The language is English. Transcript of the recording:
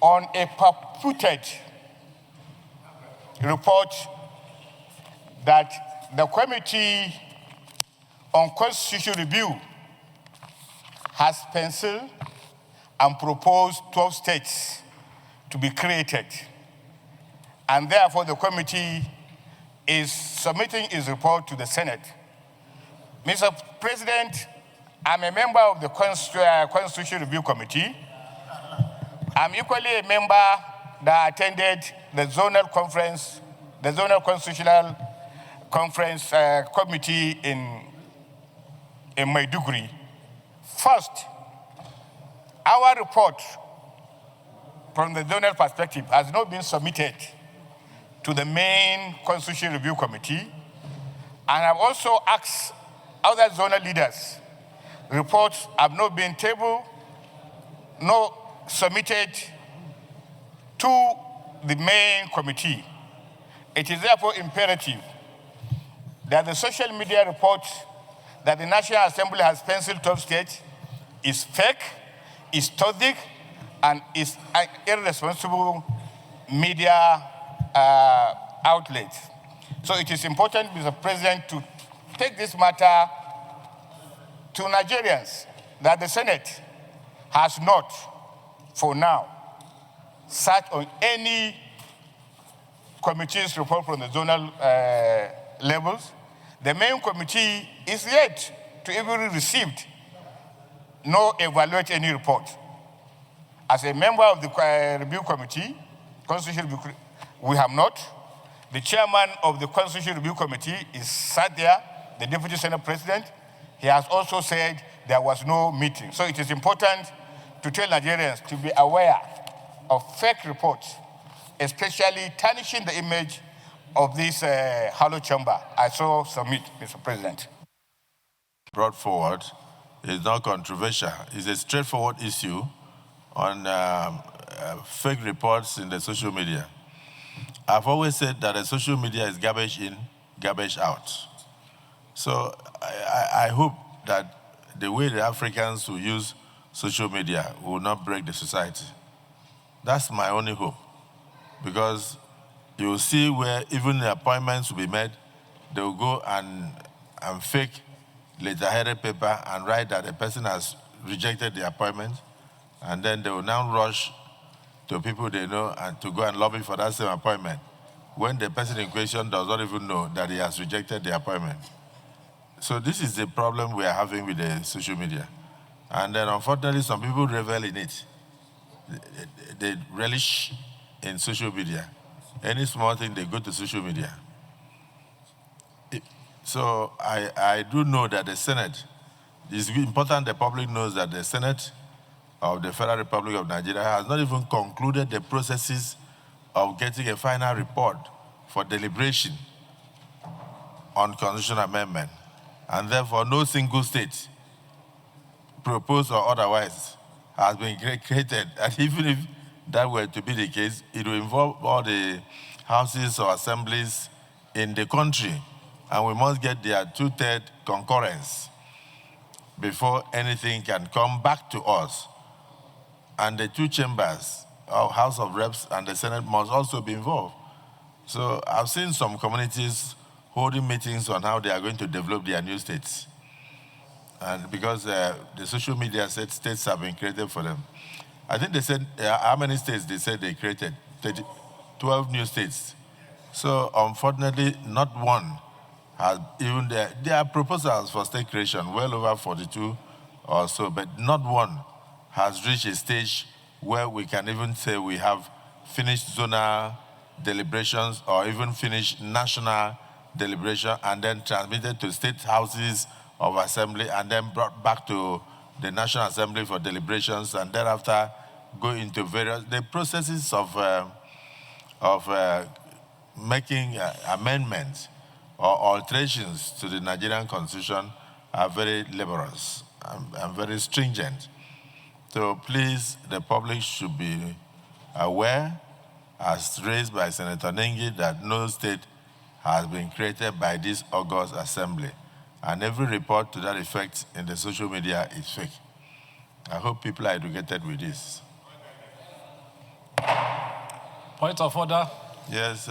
on a purported report that the Committee on Constitutional Review has penciled and proposed 12 states to be created. And therefore, the committee is submitting its report to the Senate. Mr. President, I'm a member of the Constitutional Review Committee. I'm equally a member that attended the zonal conference, the zonal constitutional conference committee in Maiduguri. First, our report from the zonal perspective has not been submitted to the main Constitutional Review Committee, and I've also asked other zonal leaders. Reports have not been tabled, nor submitted to the main committee. It is therefore imperative that the social media report that the National Assembly has penciled 12 states is fake, is toxic, and is an irresponsible media outlet. So it is important, Mr. President, to take this matter to Nigerians, that the Senate has not, for now, sat on any committee's report from the zonal levels. The main committee is yet to even received nor evaluate any report. As a member of the review committee, Constitutional Review, we have not. The chairman of the Constitutional Review Committee is sat there, the Deputy Senate President. He has also said there was no meeting. So it is important to tell Nigerians to be aware of fake reports, especially tarnishing the image of this hollow chamber. I so submit, Mr. President. Brought forward is not controversial. It's a straightforward issue on fake reports in the social media. I've always said that the social media is garbage in, garbage out. So I hope that the way the Africans who use social media will not break the society. That's my only hope. Because you will see where even the appointments will be made, they will go and fake letter-headed paper and write that the person has rejected the appointment, and then they will now rush to people they know and to go and lobby for that same appointment, when the person in question does not even know that he has rejected the appointment. So this is the problem we are having with the social media. And then unfortunately, some people revel in it. They relish in social media. Any small thing, they go to social media. So I do know that the Senate, it's important the public knows that the Senate of the Federal Republic of Nigeria has not even concluded the processes of getting a final report for deliberation on constitutional amendment. And therefore, no single state, proposed or otherwise, has been created. And even if that were to be the case, it will involve all the houses or assemblies in the country, and we must get their 2/3 concurrence before anything can come back to us. And the two chambers, our House of Reps and the Senate, must also be involved. So I've seen some communities holding meetings on how they are going to develop their new states. And because the social media said states have been created for them. I think they said, how many states they said they created? 12 new states. So unfortunately, not one has even, there are proposals for state creation, well over 42 or so, but not one has reached a stage where we can even say we have finished zonal deliberations or even finished national deliberation and then transmitted to state houses of assembly and then brought back to the National Assembly for deliberations and thereafter go into various, the processes of making amendments or alterations to the Nigerian Constitution are very laborious and very stringent. So please, the public should be aware, as raised by Senator Nengi, that no state has been created by this august assembly. And every report to that effect in the social media is fake. I hope people are educated with this. Point of order. Yes,